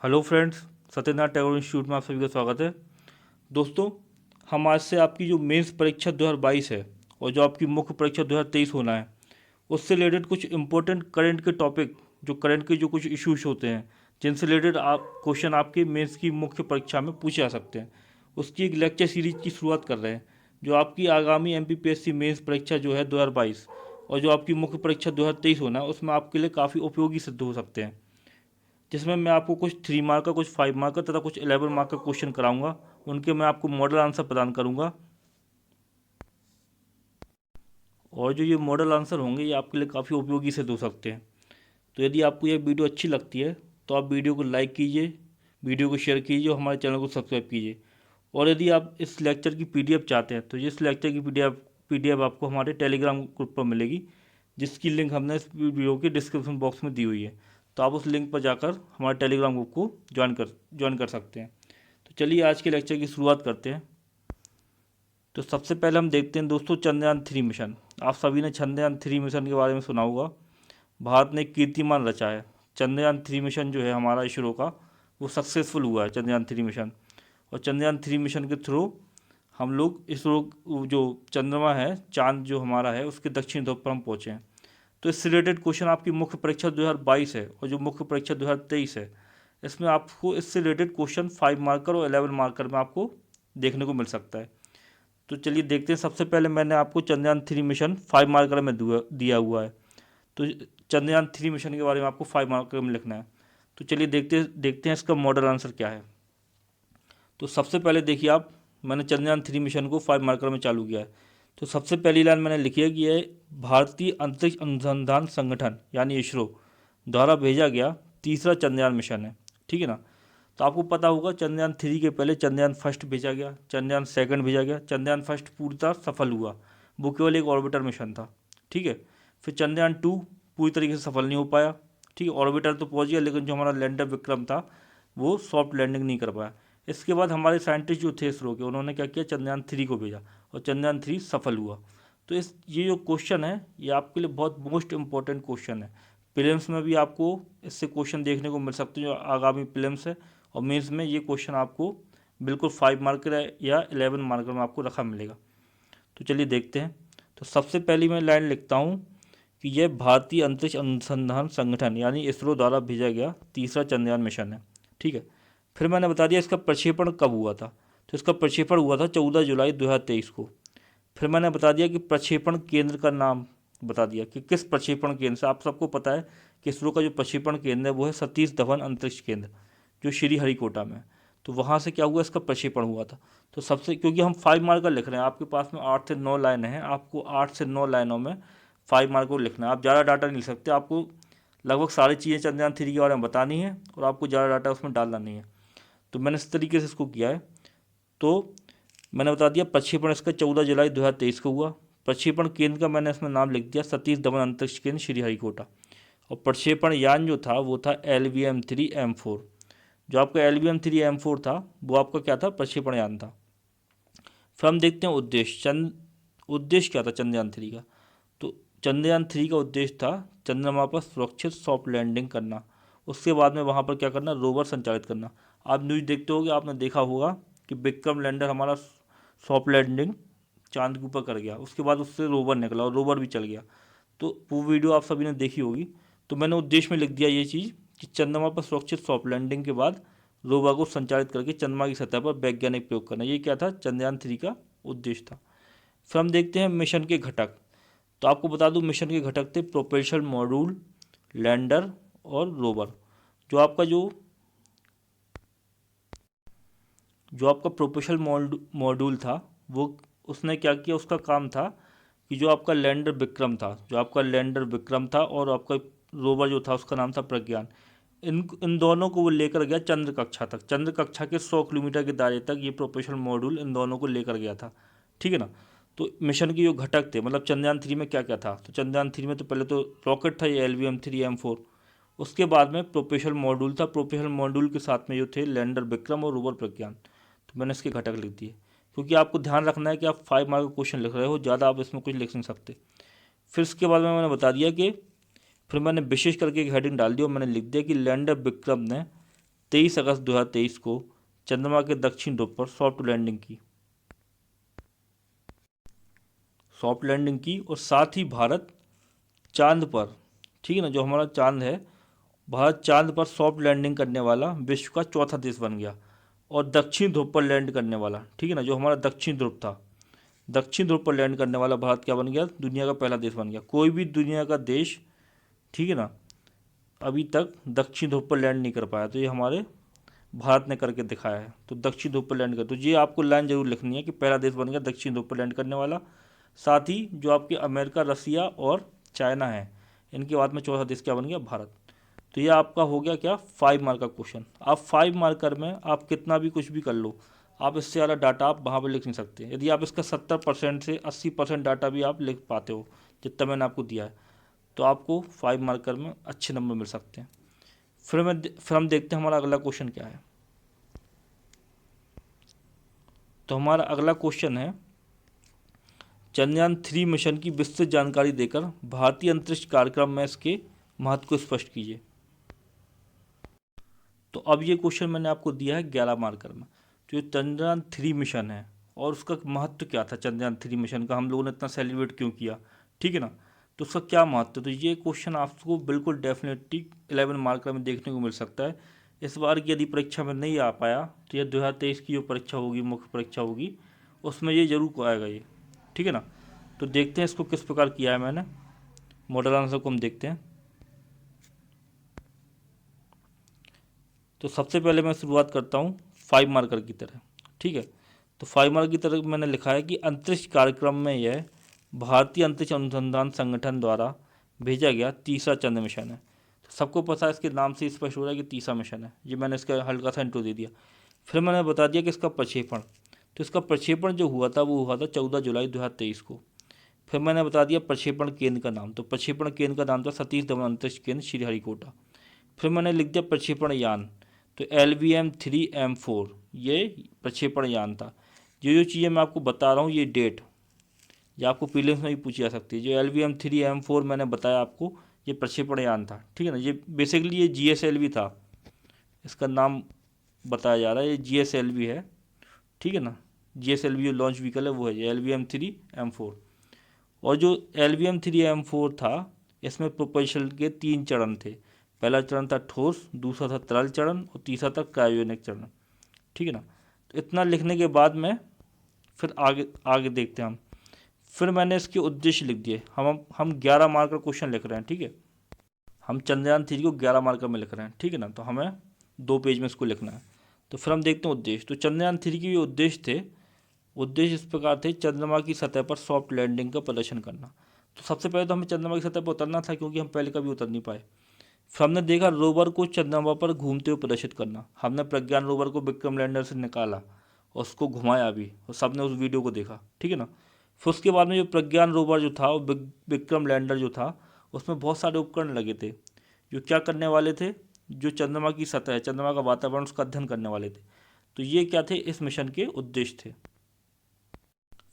Hello friends, Satyanarayan Tagore institute में आप सभी का स्वागत है। दोस्तों, हम आज से आपकी जो मेंस परीक्षा 2022 है और जो आपकी मुख्य परीक्षा 2023 होना है, उससे रिलेटेड कुछ इंपॉर्टेंट करंट के टॉपिक, जो करंट के जो कुछ इश्यूज होते हैं जिनसे रिलेटेड आप क्वेश्चन आपके मेंस की मुख्य परीक्षा में पूछे जा सकते हैं, उसकी एक लेक्चर सीरीज की शुरुआत कर रहे हैं। जो आपकी आगामी एमपीपीएससी मेंस परीक्षा जो है 2022 और जो आपकी मुख्य परीक्षा 2023 होना है, उसमें आपके लिए काफ़ी उपयोगी सिद्ध हो सकते हैं। जिसमें मैं आपको कुछ 3 मार्क का, कुछ 5 मार्क का तथा कुछ 11 मार्क का क्वेश्चन कराऊंगा। उनके मैं आपको मॉडल आंसर प्रदान करूंगा और जो ये मॉडल आंसर होंगे ये आपके लिए काफ़ी उपयोगी सिद्ध हो सकते हैं। तो यदि आपको ये वीडियो अच्छी लगती है तो आप वीडियो को लाइक कीजिए, वीडियो को शेयर कीजिए और हमारे चैनल को सब्सक्राइब कीजिए। और यदि आप इस लेक्चर की पीडीएफ चाहते हैं तो इस लेक्चर की पीडीएफ आपको हमारे टेलीग्राम ग्रुप पर मिलेगी, जिसकी लिंक हमने इस वीडियो के डिस्क्रिप्शन बॉक्स में दी हुई है। तो आप उस लिंक पर जाकर हमारे टेलीग्राम ग्रुप को ज्वाइन कर सकते हैं। तो चलिए आज के लेक्चर की शुरुआत करते हैं। तो सबसे पहले हम देखते हैं दोस्तों, चंद्रयान 3 मिशन। आप सभी ने चंद्रयान 3 मिशन के बारे में सुना होगा। भारत ने कीर्तिमान रचा है। चंद्रयान 3 मिशन जो है हमारा इसरो का, वो सक्सेसफुल हुआ है चंद्रयान 3 मिशन। और चंद्रयान 3 मिशन के थ्रू हम लोग इसरो जो चंद्रमा है, चांद जो हमारा है, उसके दक्षिण ध्रुव पर हम पहुँचे हैं। तो इससे रिलेटेड क्वेश्चन आपकी मुख्य परीक्षा 2022 है और जो मुख्य परीक्षा 2023 है, इसमें आपको इससे रिलेटेड क्वेश्चन 5 मार्कर और 11 मार्कर में आपको देखने को मिल सकता है। तो चलिए देखते हैं। सबसे पहले मैंने आपको चंद्रयान 3 मिशन 5 मार्कर में दिया हुआ है। तो चंद्रयान 3 मिशन के बारे में आपको 5 मार्कर में लिखना है। तो चलिए देखते हैं इसका मॉडल आंसर क्या है। तो सबसे पहले देखिए आप, मैंने चंद्रयान 3 मिशन को 5 मार्कर में चालू किया है। तो सबसे पहली लाइन मैंने लिखी है कि यह भारतीय अंतरिक्ष अनुसंधान संगठन यानी इसरो द्वारा भेजा गया तीसरा चंद्रयान मिशन है। ठीक है ना। तो आपको पता होगा चंद्रयान 3 के पहले चंद्रयान 1 भेजा गया, चंद्रयान 2 भेजा गया। चंद्रयान 1 पूरी सफल हुआ, वो केवल एक ऑर्बिटर मिशन था। ठीक है। फिर चंद्रयान 2 पूरी तरीके से सफल नहीं हो पाया। ठीक है, ऑर्बिटर तो पहुंच गया लेकिन जो हमारा लैंडर विक्रम था वो सॉफ्ट लैंडिंग नहीं कर पाया। इसके बाद हमारे साइंटिस्ट जो थे इसरो के, उन्होंने क्या किया, चंद्रयान 3 को भेजा और चंद्रयान 3 सफल हुआ। तो ये जो क्वेश्चन है ये आपके लिए बहुत मोस्ट इंपॉर्टेंट क्वेश्चन है। प्रीलिम्स में भी आपको इससे क्वेश्चन देखने को मिल सकते हैं जो आगामी प्रीलिम्स है, और मेंस में ये क्वेश्चन आपको बिल्कुल 5 मार्कर या 11 मार्कर में आपको रखा मिलेगा। तो चलिए देखते हैं। तो सबसे पहली मैं लाइन लिखता हूँ कि यह भारतीय अंतरिक्ष अनुसंधान संगठन यानी इसरो द्वारा भेजा गया तीसरा चंद्रयान मिशन है। ठीक है। फिर मैंने बता दिया इसका प्रक्षेपण कब हुआ था। तो इसका प्रक्षेपण हुआ था 14 जुलाई 2023 को। फिर मैंने बता दिया कि प्रक्षेपण केंद्र का नाम बता दिया कि किस प्रक्षेपण केंद्र से। आप सबको पता है कि इसरो का जो प्रक्षेपण केंद्र है वो है सतीश धवन अंतरिक्ष केंद्र, जो श्री हरिकोटा में है। तो वहाँ से क्या हुआ, इसका प्रक्षेपण हुआ था। तो सबसे, क्योंकि हम 5 मार्कर लिख रहे हैं, आपके पास में 8 से 9 लाइनें हैं, आपको 8 से 9 लाइनों में 5 मार्क को लिखना है। आप ज़्यादा डाटा नहीं लिख सकते, आपको लगभग सारी चीज़ें चंद्रयान 3 के बारे में बतानी है और आपको ज़्यादा डाटा उसमें डालना नहीं है। तो मैंने इस तरीके से इसको किया है। तो मैंने बता दिया प्रक्षेपण इसका 14 जुलाई 2023 को हुआ। प्रक्षेपण केंद्र का मैंने इसमें नाम लिख दिया सतीश धवन अंतरिक्ष केंद्र श्रीहरिकोटा। और प्रक्षेपण यान जो था वो था LVM-3M4। जो आपका LVM-3M4 था वो आपका क्या था, प्रक्षेपण यान था। फिर हम देखते हैं उद्देश्य। उद्देश्य क्या था चंद्रयान 3 का। तो चंद्रयान 3 का उद्देश्य था चंद्रमा पर सुरक्षित सॉफ्ट लैंडिंग करना। उसके बाद में वहाँ पर क्या करना, रोवर संचालित करना। आप न्यूज़ देखते होगे, आपने देखा होगा कि विक्रम लैंडर हमारा सॉफ्ट लैंडिंग चांद के ऊपर कर गया, उसके बाद उससे रोवर निकला और रोवर भी चल गया। तो वो वीडियो आप सभी ने देखी होगी। तो मैंने उद्देश्य में लिख दिया ये चीज़ कि चंद्रमा पर सुरक्षित सॉफ्ट लैंडिंग के बाद रोवर को संचालित करके चंद्रमा की सतह पर वैज्ञानिक प्रयोग करना। ये क्या था, चंद्रयान 3 का उद्देश्य था। फिर हम देखते हैं मिशन के घटक। तो आपको बता दूं मिशन के घटक थे प्रोपल्शन मॉड्यूल, लैंडर और रोवर। जो आपका जो आपका प्रोपल्शन मॉड्यूल था वो, उसने क्या किया, उसका काम था कि जो आपका लैंडर विक्रम था, और आपका रोवर जो था उसका नाम था प्रज्ञान। इन दोनों को वो लेकर गया चंद्र कक्षा तक। चंद्र कक्षा के 100 किलोमीटर के दायरे तक ये प्रोपल्शन मॉड्यूल इन दोनों को लेकर गया था। ठीक है ना। तो मिशन के जो घटक थे, मतलब चंद्रयान 3 में क्या क्या था। तो चंद्रयान 3 में तो पहले तो रॉकेट था ये LVM-3M4। उसके बाद में प्रोपल्शन मॉड्यूल था। प्रोपल्शन मॉड्यूल के साथ में जो थे लैंडर विक्रम और रोवर प्रज्ञान। तो मैंने इसके घटक लिख दिए, क्योंकि आपको ध्यान रखना है कि आप 5 मार्क का क्वेश्चन लिख रहे हो, ज़्यादा आप इसमें कुछ लिख नहीं सकते। फिर इसके बाद में मैंने बता दिया कि फिर मैंने विशेष करके एक हेडिंग डाल दी और मैंने लिख दिया कि लैंडर विक्रम ने 23 अगस्त 2023 को चंद्रमा के दक्षिण ध्रुव पर सॉफ्ट लैंडिंग की और साथ ही भारत चांद पर, ठीक है ना, जो हमारा चांद है, भारत चांद पर सॉफ्ट लैंडिंग करने वाला विश्व का चौथा देश बन गया। और दक्षिण ध्रुव पर लैंड करने वाला, ठीक है ना, जो हमारा दक्षिण ध्रुव था, दक्षिण ध्रुव पर लैंड करने वाला भारत क्या बन गया, दुनिया का पहला देश बन गया। कोई भी दुनिया का देश, ठीक है ना, अभी तक दक्षिण ध्रुव पर लैंड नहीं कर पाया, तो ये हमारे भारत ने करके दिखाया है। तो दक्षिण ध्रुव पर लैंड कर, तो ये आपको लाइन जरूर लिखनी है कि पहला देश बन गया दक्षिण ध्रुव पर लैंड करने वाला। साथ ही जो आपके अमेरिका, रसिया और चाइना है, इनके बाद में चौथा देश क्या बन गया, भारत। तो ये आपका हो गया क्या, 5 मार्क का क्वेश्चन। आप 5 मार्कर में आप कितना भी कुछ भी कर लो, आप इससे ज़्यादा डाटा आप वहाँ पर लिख नहीं सकते। यदि आप इसका 70% से 80% डाटा भी आप लिख पाते हो जितना मैंने आपको दिया है, तो आपको 5 मार्कर में अच्छे नंबर मिल सकते हैं। फिर हम देखते हैं हमारा अगला क्वेश्चन क्या है। तो हमारा अगला क्वेश्चन है, चंद्रयान 3 मिशन की विस्तृत जानकारी देकर भारतीय अंतरिक्ष कार्यक्रम में इसके महत्व को स्पष्ट कीजिए। तो अब ये क्वेश्चन मैंने आपको दिया है 11 मार्कर में। जो चंद्रयान 3 मिशन है और उसका महत्व क्या था, चंद्रयान 3 मिशन का हम लोगों ने इतना सेलिब्रेट क्यों किया, ठीक है ना, तो उसका क्या महत्व है, तो ये क्वेश्चन आपको बिल्कुल डेफिनेटली 11 मार्कर में देखने को मिल सकता है। इस बार की यदि परीक्षा में नहीं आ पाया तो यह 2023 की जो परीक्षा होगी, मुख्य परीक्षा होगी, उसमें ये जरूर आएगा ये, ठीक है ना। तो देखते हैं इसको किस प्रकार किया है मैंने, मॉडल आंसर को हम देखते हैं। तो सबसे पहले मैं शुरुआत करता हूँ 5 मार्कर की तरह, ठीक है। तो 5 मार्कर की तरह मैंने लिखा है कि अंतरिक्ष कार्यक्रम में यह भारतीय अंतरिक्ष अनुसंधान संगठन द्वारा भेजा गया तीसरा चंद्र मिशन है। तो सबको पता है, इसके नाम से स्पष्ट हो रहा है कि तीसरा मिशन है। ये मैंने इसका हल्का सा इंट्रो दे दिया। फिर मैंने बता दिया कि इसका प्रक्षेपण, तो इसका प्रक्षेपण जो हुआ था वो हुआ था 14 जुलाई 2023 को। फिर मैंने बता दिया प्रक्षेपण केंद्र का नाम, तो प्रक्षेपण केंद्र का नाम था सतीश धवन अंतरिक्ष केंद्र श्रीहरिकोटा। फिर मैंने लिख दिया प्रक्षेपण यान, तो LVM-3M4 ये प्रक्षेपण यान था। जो चीज़ें मैं आपको बता रहा हूँ, ये डेट ये आपको प्रीलिम्स में भी पूछी जा सकती है। जो LVM-3M4 मैंने बताया आपको, ये प्रक्षेपण यान था, ठीक है ना। ये बेसिकली ये GSLV था, इसका नाम बताया जा रहा है, ये GSLV है, ठीक है ना। GSLV जो लॉन्च व्हीकल है वो है LVM-3M4। और जो LVM-3M4 था, इसमें प्रोपल्शन के 3 चरण थे। पहला चरण था ठोस, दूसरा था तरल चरण और तीसरा था क्रायोजेनिक चरण, ठीक है ना। तो इतना लिखने के बाद में फिर आगे आगे देखते हैं हम। फिर मैंने इसके उद्देश्य लिख दिए। हम 11 मार्क का क्वेश्चन लिख रहे हैं, ठीक है। हम चंद्रयान 3 को 11 मार्कर में लिख रहे हैं, ठीक है ना। तो हमें 2 पेज में इसको लिखना है। तो फिर हम देखते हैं उद्देश्य। तो चंद्रयान 3 के उद्देश्य थे, उद्देश्य इस प्रकार थे, चंद्रमा की सतह पर सॉफ्ट लैंडिंग का प्रदर्शन करना। तो सबसे पहले तो हमें चंद्रमा की सतह पर उतरना था, क्योंकि हम पहले कभी उतर नहीं पाए। फिर हमने देखा रोवर को चंद्रमा पर घूमते हुए प्रदर्शित करना। हमने प्रज्ञान रोवर को विक्रम लैंडर से निकाला और उसको घुमाया भी, और सबने उस वीडियो को देखा, ठीक है ना। फिर उसके बाद में जो प्रज्ञान रोवर जो था, विक्रम लैंडर जो था, उसमें बहुत सारे उपकरण लगे थे जो क्या करने वाले थे, जो चंद्रमा की सतह, चंद्रमा का वातावरण, उसका अध्ययन करने वाले थे। तो ये क्या थे, इस मिशन के उद्देश्य थे।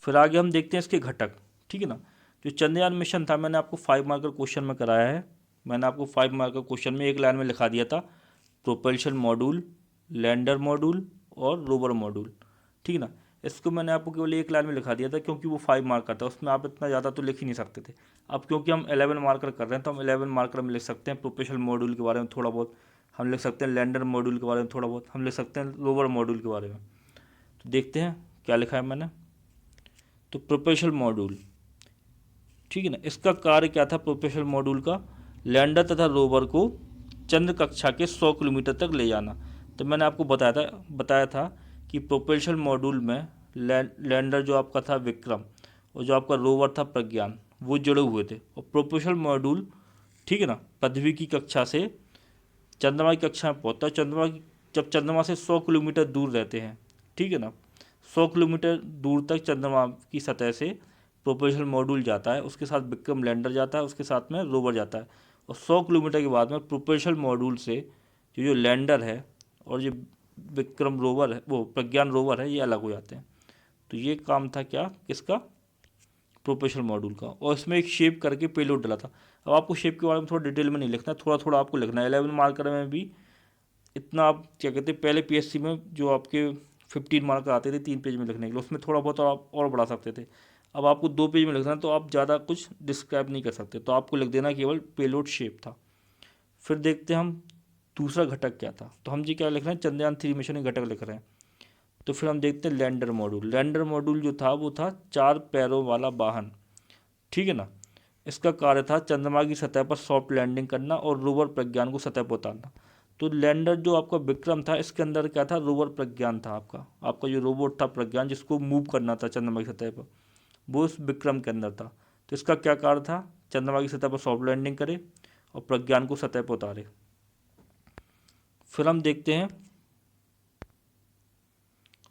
फिर आगे हम देखते हैं इसके घटक, ठीक है ना। जो चंद्रयान मिशन था, मैंने आपको 5 मार्कर क्वेश्चन में कराया है। मैंने आपको 5 मार्कर क्वेश्चन में एक लाइन में लिखा दिया था, प्रोपल्शन मॉड्यूल, लैंडर मॉड्यूल और रोवर मॉड्यूल, ठीक है ना। इसको मैंने आपको केवल एक लाइन में लिखा दिया था, क्योंकि वो 5 मार्कर था, उसमें आप इतना ज़्यादा तो लिख ही नहीं सकते थे। अब क्योंकि हम 11 मार्कर कर रहे हैं, तो हम 11 मार्कर में लिख सकते हैं प्रोपल्शन मॉड्यूल के बारे में थोड़ा बहुत, हम लिख सकते हैं लैंडर मॉड्यूल के बारे में थोड़ा बहुत, हम लिख सकते हैं रोवर मॉड्यूल के बारे में। तो देखते हैं क्या लिखा है मैंने। तो प्रोपल्शन मॉड्यूल, ठीक है ना, इसका कार्य क्या था, प्रोपल्शन मॉड्यूल का लैंडर तथा रोवर को चंद्र कक्षा के 100 किलोमीटर तक ले जाना। तो मैंने आपको बताया था कि प्रोपल्शन मॉड्यूल में लैंडर जो आपका था विक्रम और जो आपका रोवर था प्रज्ञान, वो जुड़े हुए थे। और प्रोपल्शन मॉड्यूल, ठीक है ना, पृथ्वी की कक्षा से चंद्रमा की कक्षा में पहुँचता है। जब चंद्रमा से 100 किलोमीटर दूर रहते हैं, ठीक है ना, 100 किलोमीटर दूर तक चंद्रमा की सतह से प्रोपल्शन मॉड्यूल जाता है, उसके साथ विक्रम लैंडर जाता है, उसके साथ में रोवर जाता है। और 100 किलोमीटर के बाद में प्रोपल्शन मॉड्यूल से जो लैंडर है और जो विक्रम रोवर है, वो प्रज्ञान रोवर है, ये अलग हो जाते हैं। तो ये काम था क्या, किसका, प्रोपल्शन मॉड्यूल का। और इसमें एक शेप करके पेलोड डला था। अब आपको शेप के बारे में थोड़ा डिटेल में नहीं लिखना है, थोड़ा थोड़ा आपको लिखना है। 11 मार्कर में भी इतना आप क्या कहते हैं, पहले पीएससी में जो आपके 15 मार्क आते थे 3 पेज में लिखने के लिए, उसमें थोड़ा बहुत आप और बढ़ा सकते थे। अब आपको 2 पेज में लिखना है तो आप ज़्यादा कुछ डिस्क्राइब नहीं कर सकते, तो आपको लिख देना केवल पेलोड शेप था। फिर देखते हैं हम दूसरा घटक क्या था। तो हम जी क्या लिख रहे हैं, चंद्रयान 3 मिशन के घटक लिख रहे हैं। तो फिर हम देखते हैं लैंडर मॉड्यूल। लैंडर मॉड्यूल जो था वो था 4 पैरों वाला वाहन, ठीक है ना। इसका कार्य था चंद्रमा की सतह पर सॉफ्ट लैंडिंग करना और रोवर प्रज्ञान को सतह पर उतारना। तो लैंडर जो आपका विक्रम था, इसके अंदर क्या था, रोवर प्रज्ञान था। आपका आपका जो रोबोट था प्रज्ञान, जिसको मूव करना था चंद्रमा की सतह पर, वो उस विक्रम के अंदर था। तो इसका क्या कार्य था, चंद्रमा की सतह पर सॉफ्ट लैंडिंग करे और प्रज्ञान को सतह पर उतारे। फिर हम देखते हैं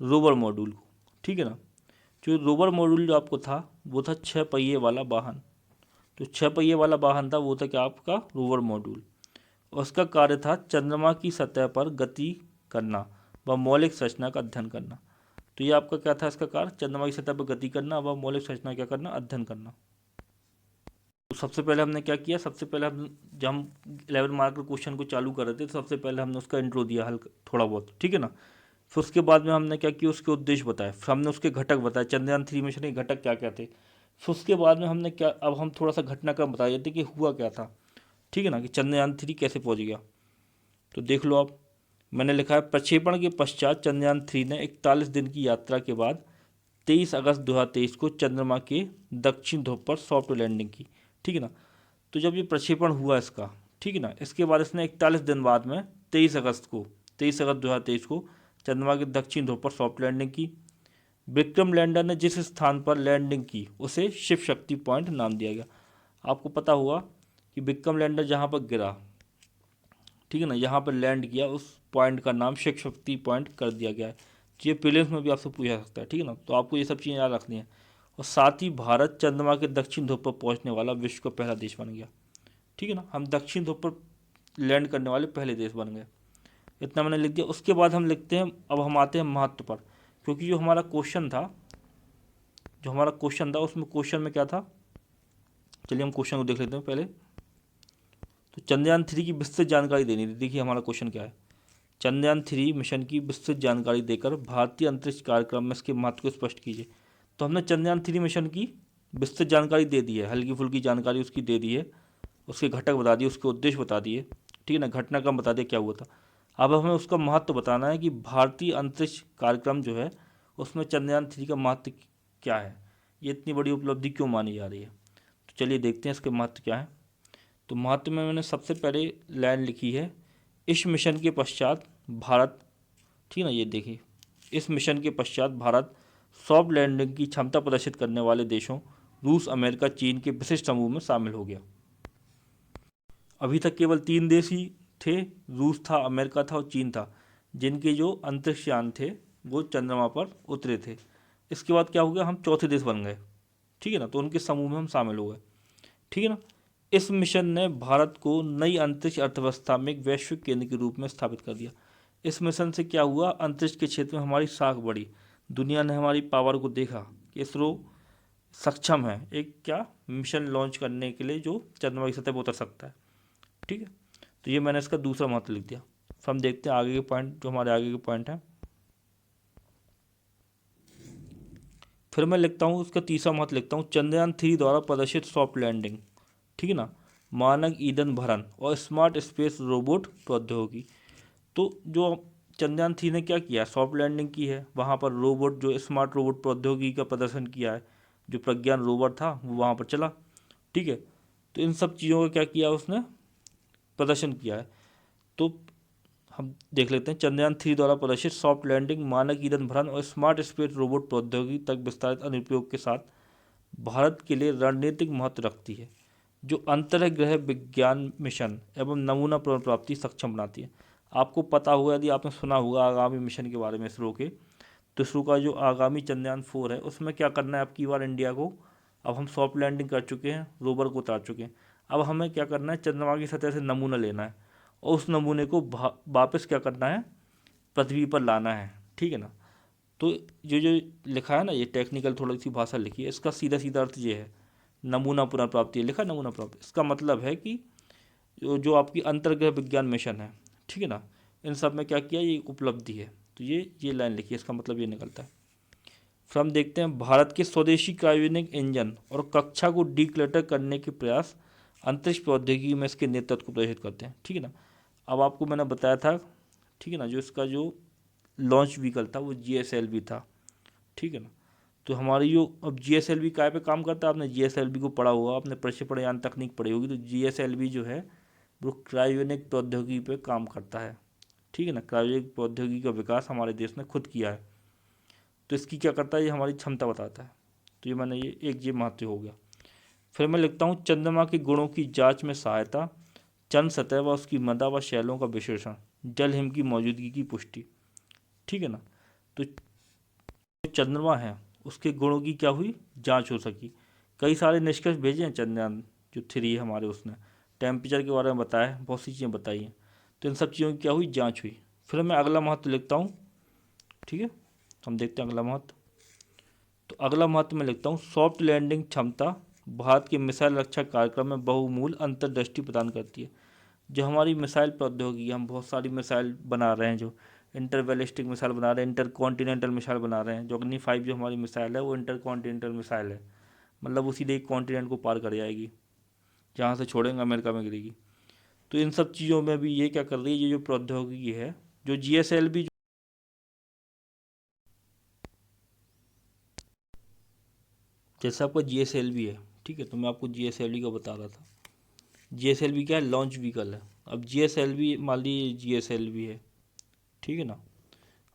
रोवर मॉड्यूल को, ठीक है ना। जो रोवर मॉड्यूल जो आपको था वो था 6 पहिए वाला वाहन। तो 6 पहिए वाला वाहन था, वो था क्या, आपका रोवर मॉड्यूल। और उसका कार्य था चंद्रमा की सतह पर गति करना व मौलिक संरचना का अध्ययन करना। तो ये आपका क्या था, इसका कार्य चंद्रमा की सतह पर गति करना व मौलिक संरचना क्या करना, अध्ययन करना। तो सबसे पहले हमने क्या किया, सबसे पहले जब हम 11 मार्क के क्वेश्चन को चालू कर रहे थे तो सबसे पहले हमने उसका इंट्रो दिया हल्का थोड़ा बहुत, ठीक है ना। फिर उसके बाद में हमने क्या किया, उसके उद्देश्य बताए, फिर हमने उसके घटक बताए, चंद्रयान 3 मिशन के घटक क्या क्या थे। फिर उसके बाद में हमने क्या, अब हम थोड़ा सा घटनाक्रम बता देते कि हुआ क्या था, ठीक है ना, कि चंद्रयान 3 कैसे पहुंच गया। तो देख लो आप, मैंने लिखा है प्रक्षेपण के पश्चात चंद्रयान 3 ने 41 दिन की यात्रा के बाद 23 अगस्त 2023 को चंद्रमा के दक्षिण ध्रुव पर सॉफ्ट लैंडिंग की, ठीक है ना। तो जब ये प्रक्षेपण हुआ इसका, ठीक है ना, इसके बाद इसने 41 दिन बाद में 23 अगस्त 2023 को चंद्रमा के दक्षिण ध्रुव पर सॉफ्ट लैंडिंग की। विक्रम लैंडर ने जिस स्थान पर लैंडिंग की उसे शिव शक्ति पॉइंट नाम दिया गया। आपको पता होगा कि विक्रम लैंडर जहाँ पर गिरा, ठीक है ना, यहाँ पर लैंड किया, उस पॉइंट का नाम शिव शक्ति पॉइंट कर दिया गया है। ये प्रीलिम्स में भी आपसे पूछा सकता है, ठीक है ना। तो आपको ये सब चीज़ें याद रखनी है। और साथ ही भारत चंद्रमा के दक्षिण ध्रुव पर पहुँचने वाला विश्व का पहला देश बन गया, ठीक है ना। हम दक्षिण ध्रुव पर लैंड करने वाले पहले देश बन गए। इतना मैंने लिख दिया। उसके बाद हम लिखते हैं, अब हम आते हैं महत्व पर, क्योंकि जो हमारा क्वेश्चन था उसमें क्वेश्चन में क्या था, चलिए हम क्वेश्चन को देख लेते हैं पहले। तो चंद्रयान 3 की विस्तृत जानकारी देनी थी। देखिए हमारा क्वेश्चन क्या है, चंद्रयान 3 मिशन की विस्तृत जानकारी देकर भारतीय अंतरिक्ष कार्यक्रम में इसके महत्व को स्पष्ट कीजिए। तो हमने चंद्रयान 3 मिशन की विस्तृत जानकारी दे दी है, हल्की फुल्की जानकारी उसकी दे दी है, उसके घटक बता दिए, उसके उद्देश्य बता दिए, ठीक है ना, घटनाक्रम बता दिया क्या हुआ था। अब हमें उसका महत्व बताना है कि भारतीय अंतरिक्ष कार्यक्रम जो है उसमें चंद्रयान 3 का महत्व क्या है, ये इतनी बड़ी उपलब्धि क्यों मानी जा रही है। तो चलिए देखते हैं इसके महत्व क्या है। तो महत्व में मैंने सबसे पहले लाइन लिखी है, इस मिशन के पश्चात भारत, ठीक है ना, ये देखिए, इस मिशन के पश्चात भारत सॉफ्ट लैंडिंग की क्षमता प्रदर्शित करने वाले देशों रूस, अमेरिका, चीन के विशिष्ट समूह में शामिल हो गया। अभी तक केवल 3 देश ही थे, रूस था, अमेरिका था और चीन था, जिनके जो अंतरिक्षयान थे वो चंद्रमा पर उतरे थे। इसके बाद क्या हो गया, हम चौथे देश बन गए, ठीक है ना, तो उनके समूह में हम शामिल हो गए, ठीक है ना। इस मिशन ने भारत को नई अंतरिक्ष अर्थव्यवस्था में एक वैश्विक केंद्र के रूप में स्थापित कर दिया। इस मिशन से क्या हुआ, अंतरिक्ष के क्षेत्र में हमारी साख बढ़ी, दुनिया ने हमारी पावर को देखा कि इसरो सक्षम है एक क्या मिशन लॉन्च करने के लिए जो चंद्रमा की सतह पर उतर सकता है, ठीक है। तो ये मैंने इसका दूसरा महत्व लिख दिया। फिर हम देखते हैं आगे के पॉइंट, जो हमारे आगे के पॉइंट हैं। फिर मैं लिखता हूँ उसका तीसरा महत्व लिखता हूँ, चंद्रयान 3 द्वारा प्रदर्शित सॉफ्ट लैंडिंग, ठीक है ना, मानक ईंधन भरण और स्मार्ट स्पेस रोबोट प्रौद्योगिकी। तो जो चंद्रयान 3 ने क्या किया, सॉफ्ट लैंडिंग की है, वहाँ पर रोबोट जो स्मार्ट रोबोट प्रौद्योगिकी का प्रदर्शन किया है, जो प्रज्ञान रोवर था वो वहाँ पर चला, ठीक है। तो इन सब चीज़ों का क्या किया उसने, प्रदर्शन किया है। तो हम देख लेते हैं, चंद्रयान 3 द्वारा प्रदर्शित सॉफ्ट लैंडिंग, मानक ईंधन भरण और स्मार्ट स्पेस रोबोट प्रौद्योगिकी तक विस्तारित अनुप्रयोग के साथ भारत के लिए रणनीतिक महत्व रखती है, जो अंतर्ग्रह विज्ञान मिशन एवं नमूना पुनर्प्राप्ति सक्षम बनाती है। आपको पता होगा, यदि आपने सुना होगा आगामी मिशन के बारे में इसरो के, तो इसरो का जो आगामी चंद्रयान 4 है उसमें क्या करना है, अब की बार इंडिया को, अब हम सॉफ्ट लैंडिंग कर चुके हैं, रोवर को उतार चुके हैं, अब हमें क्या करना है, चंद्रमा की सतह से नमूना लेना है और उस नमूने को वापस क्या करना है, पृथ्वी पर लाना है, ठीक है ना। तो जो जो लिखा है ना, ये टेक्निकल थोड़ी सी भाषा लिखी है, इसका सीधा सीधा अर्थ ये है, नमूना पुनर्प्राप्ति लिखा, नमूना प्राप्ति, इसका मतलब है कि जो आपकी अंतर्ग्रह विज्ञान मिशन है, ठीक है ना, इन सब में क्या किया, ये उपलब्धि है। तो ये लाइन लिखी है, इसका मतलब ये निकलता है। फिर हम देखते हैं भारत के स्वदेशी क्रायोजेनिक इंजन और कक्षा को डीक्लटर करने के प्रयास अंतरिक्ष प्रौद्योगिकी में इसके नेतृत्व को प्रदर्शित करते हैं। ठीक है ना। अब आपको मैंने बताया था, ठीक है ना, जो इसका जो लॉन्च व्हीकल था वो GSLV था। ठीक है ना। तो हमारी जो अब GSLV काय पे काम करता है, आपने GSLV को पढ़ा होगा, आपने प्रक्षेपण यान तकनीक पढ़ी होगी। तो GSLV जो है वो क्रायोजेनिक प्रौद्योगिकी पे काम करता है। ठीक है ना। क्रायोजेनिक प्रौद्योगिकी का विकास हमारे देश ने खुद किया है। तो इसकी क्या करता है, ये हमारी क्षमता बताता है। तो ये मैंने ये महत्व हो गया। फिर मैं लिखता हूँ चंद्रमा के गुणों की जांच में सहायता, चंद्र सतह व उसकी मदा व शैलों का विश्लेषण, जल हिम की मौजूदगी की पुष्टि। ठीक है ना। तो जो चंद्रमा है उसके गुणों की क्या हुई, जांच हो सकी। कई सारे निष्कर्ष भेजे हैं चंद्रयान जो 3 है हमारे, उसने टेम्परेचर के बारे में बताया, बहुत सी चीज़ें बताई हैं। तो इन सब चीज़ों की क्या हुई, जांच हुई। फिर मैं अगला महत्व लिखता हूँ। ठीक है, हम देखते हैं अगला महत्व। तो अगला महत्व मैं लिखता हूँ सॉफ्ट लैंडिंग क्षमता भारत के मिसाइल रक्षा कार्यक्रम में बहुमूल्य अंतर्दृष्टि प्रदान करती है। जो हमारी मिसाइल प्रौद्योगिकी, हम बहुत सारी मिसाइल बना रहे हैं, जो इंटर बैलिस्टिक मिसाइल बना रहे हैं, इंटर कॉन्टिनेंटल मिसाइल बना रहे हैं। जो अग्नि 5 जो हमारी मिसाइल है वो इंटर कॉन्टिनेंटल मिसाइल है, मतलब वो सीधे एक कॉन्टिनेंट को पार कर जाएगी, जहाँ से छोड़ेंगे अमेरिका में गिरेगी। तो इन सब चीज़ों में भी ये क्या कर रही है, ये जो प्रौद्योगिकी है, जो GSLV, जैसे आपका GSLV है। ठीक है, तो मैं आपको GSLV का बता रहा था। GSLV क्या है, लॉन्च व्हीकल है। अब GSLV मान लीजिए GSLV है। ठीक है ना।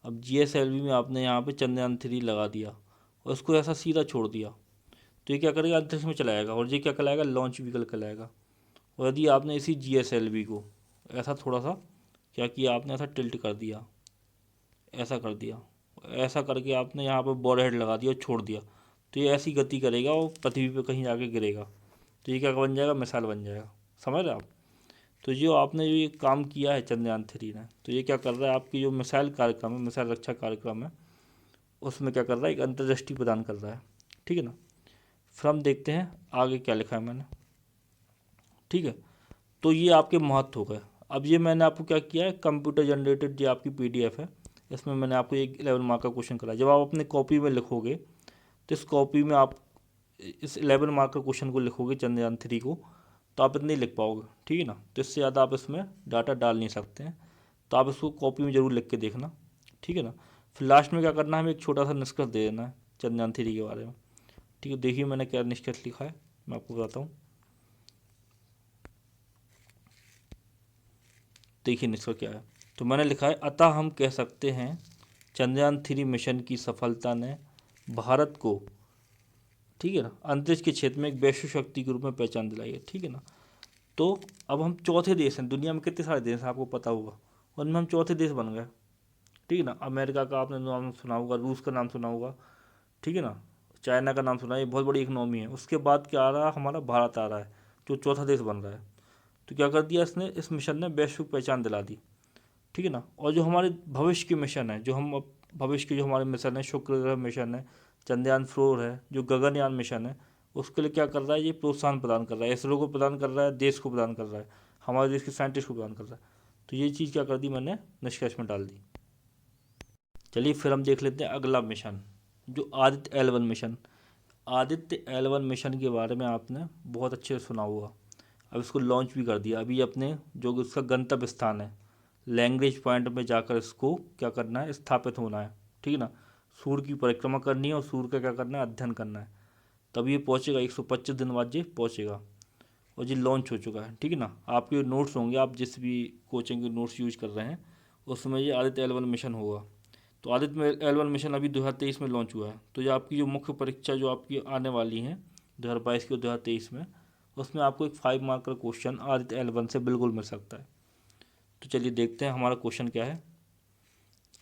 अब GSLV में आपने यहाँ पे चंद्रयान 3 लगा दिया और उसको ऐसा सीधा छोड़ दिया, तो ये क्या करेगा, अंतरिक्ष में चलाएगा। और ये क्या कहलाएगा, लॉन्च व्हीकल कहलाएगा। और यदि आपने इसी GSLV को ऐसा थोड़ा सा क्या किया, आपने ऐसा टिल्ट कर दिया, ऐसा कर दिया, ऐसा करके आपने यहाँ पे बॉड हेड लगा दिया और छोड़ दिया, तो ये ऐसी गति करेगा और पृथ्वी पे कहीं जाके गिरेगा। तो ये क्या बन जाएगा, मिसाइल बन जाएगा। समझ रहे आप। तो जो आपने जो ये काम किया है चंद्रयान 3 ने, तो ये क्या कर रहा है, आपकी जो मिसाइल कार्यक्रम है, मिसाइल रक्षा कार्यक्रम है, उसमें क्या कर रहा है, एक अंतर्दृष्टि प्रदान कर रहा है। ठीक है ना। फिर हम देखते हैं आगे क्या लिखा है मैंने। ठीक है, तो ये आपके महत्व हो गए। अब ये मैंने आपको क्या किया है, कंप्यूटर जनरेटेड जो आपकी PDF है, इसमें मैंने आपको एक 11 मार्क का क्वेश्चन कराया। जब आप अपने कॉपी में लिखोगे तो इस कॉपी में आप इस 11 मार्क का क्वेश्चन को लिखोगे चंद्रयान 3 को, तो आप इतने लिख पाओगे। ठीक है ना। तो इससे ज़्यादा आप इसमें डाटा डाल नहीं सकते हैं, तो आप इसको कॉपी में ज़रूर लिख के देखना। ठीक है ना। फिर लास्ट में क्या करना है, हमें एक छोटा सा निष्कर्ष दे देना है चंद्रयान 3 के बारे में। ठीक है, देखिए मैंने क्या निष्कर्ष लिखा है, मैं आपको बताता हूँ। देखिए निष्कर्ष क्या है। तो मैंने लिखा है, अतः हम कह सकते हैं चंद्रयान 3 मिशन की सफलता ने भारत को, ठीक है ना, अंतरिक्ष के क्षेत्र में एक वैश्विक शक्ति के रूप में पहचान दिलाई है। ठीक है ना। तो अब हम चौथे देश हैं, दुनिया में कितने सारे देश हैं आपको पता होगा, उनमें हम चौथे देश बन गए। ठीक है ना। अमेरिका का आपने नाम सुना होगा, रूस का नाम सुना होगा, ठीक है ना, चाइना का नाम सुना है, ये बहुत बड़ी इकनॉमी है। उसके बाद क्या आ रहा है, हमारा भारत आ रहा है, जो चौथा देश बन रहा है। तो क्या कर दिया इसने, इस मिशन ने वैश्विक पहचान दिला दी। ठीक है ना। और जो हमारे भविष्य के मिशन है, जो हम भविष्य के जो हमारे मिशन है, शुक्र ग्रह मिशन है, चंद्रयान 4 है, जो गगनयान मिशन है, उसके लिए क्या कर रहा है, ये प्रोत्साहन प्रदान कर रहा है, इसरो को प्रदान कर रहा है, देश को प्रदान कर रहा है, हमारे देश के साइंटिस्ट को प्रदान कर रहा है। तो ये चीज़ क्या कर दी मैंने, निष्कर्ष में डाल दी। चलिए फिर हम देख लेते हैं अगला मिशन, जो Aditya L1 mission. Aditya L1 mission के बारे में आपने बहुत अच्छे से सुना होगा। अब इसको लॉन्च भी कर दिया अभी, अपने जो उसका गंतव्य स्थान है लैंग्वेज पॉइंट में जाकर इसको क्या करना है, स्थापित होना है। ठीक है ना। सूर्य की परिक्रमा करनी है और सूर्य का क्या करना है, अध्ययन करना है। तब ये पहुँचेगा, 125 दिन बाद ये पहुँचेगा और ये लॉन्च हो चुका है। ठीक है ना। आपके नोट्स होंगे, आप जिस भी कोचिंग के नोट्स यूज कर रहे हैं उसमें ये आदित्य L1 मिशन होगा। तो आदित्य L1 मिशन अभी 2023 में लॉन्च हुआ है। तो ये आपकी जो मुख्य परीक्षा जो आपकी आने वाली है 2022 की और 2023 में, उसमें आपको एक 5 मार्क का क्वेश्चन आदित्य L1 से बिल्कुल मिल सकता है। तो चलिए देखते हैं हमारा क्वेश्चन क्या है।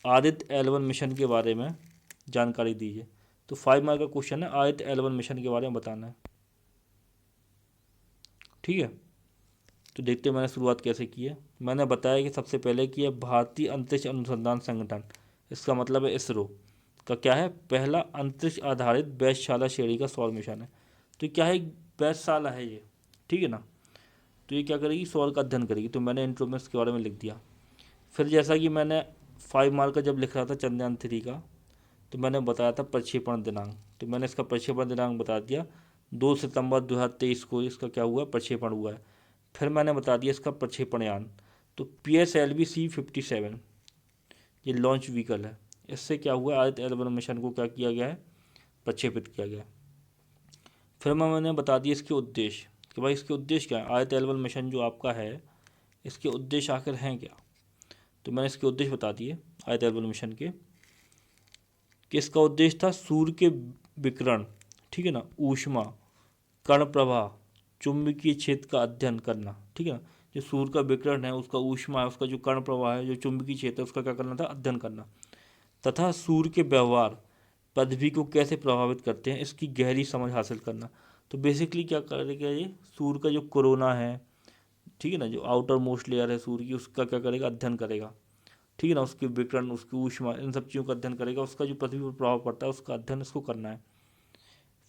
आदित्य L1 मिशन के बारे में जानकारी दीजिए। तो 5 मार्क का क्वेश्चन है, आदित्य L1 मिशन के बारे में बताना है। ठीक है, तो देखते हैं मैंने शुरुआत कैसे की है। मैंने बताया कि सबसे पहले कि यह भारतीय अंतरिक्ष अनुसंधान संगठन, इसका मतलब है इसरो का क्या है, पहला अंतरिक्ष आधारित वेधशाला श्रेणी का सौर मिशन है। तो क्या है, एक वेधशाला है ये। ठीक है ना। तो ये क्या करेगी, सौर का अध्ययन करेगी। तो मैंने इंट्रो में इसके बारे में लिख दिया। फिर जैसा कि मैंने 5 मार्क का जब लिख रहा था चंद्रयान 3 का, तो मैंने बताया था प्रक्षेपण दिनांक, तो मैंने इसका प्रक्षेपण दिनांक बता दिया, 2 सितंबर 2023 को इसका क्या हुआ, प्रक्षेपण हुआ है। फिर मैंने बता दिया इसका प्रक्षेपण यान, तो PSLV-C57 ये लॉन्च व्हीकल है, इससे क्या हुआ, आदित्य L1 मिशन को क्या किया गया है, प्रक्षेपित किया गया। फिर मैंने बता दिया इसके उद्देश्य, कि भाई इसके उद्देश्य क्या है, आदित्य L1 मिशन जो आपका है इसके उद्देश्य आखिर हैं क्या। तो मैंने इसके उद्देश्य बता दिए आदित्य L1 मिशन के, कि इसका उद्देश्य था सूर्य के विकिरण, ठीक है ना, ऊष्मा, कण प्रवाह, चुंबकीय क्षेत्र का अध्ययन करना, ठीक है ना, जो सूर्य का विकिरण है उसका ऊष्मा है, उसका जो कण प्रवाह है, जो चुंबकीय क्षेत्र है उसका क्या करना था, अध्ययन करना, तथा सूर्य के व्यवहार पृथ्वी को कैसे प्रभावित करते हैं इसकी गहरी समझ हासिल करना। तो बेसिकली क्या करेगा ये, सूर्य का जो कोरोना है, ठीक है ना, जो आउटर मोस्ट लेयर है सूर्य की, उसका क्या करेगा, अध्ययन करेगा, ठीक है ना, उसके विकिरण, उसकी ऊष्मा, इन सब चीज़ों का अध्ययन करेगा, उसका जो पृथ्वी पर प्रभाव पड़ता है उसका अध्ययन इसको करना है।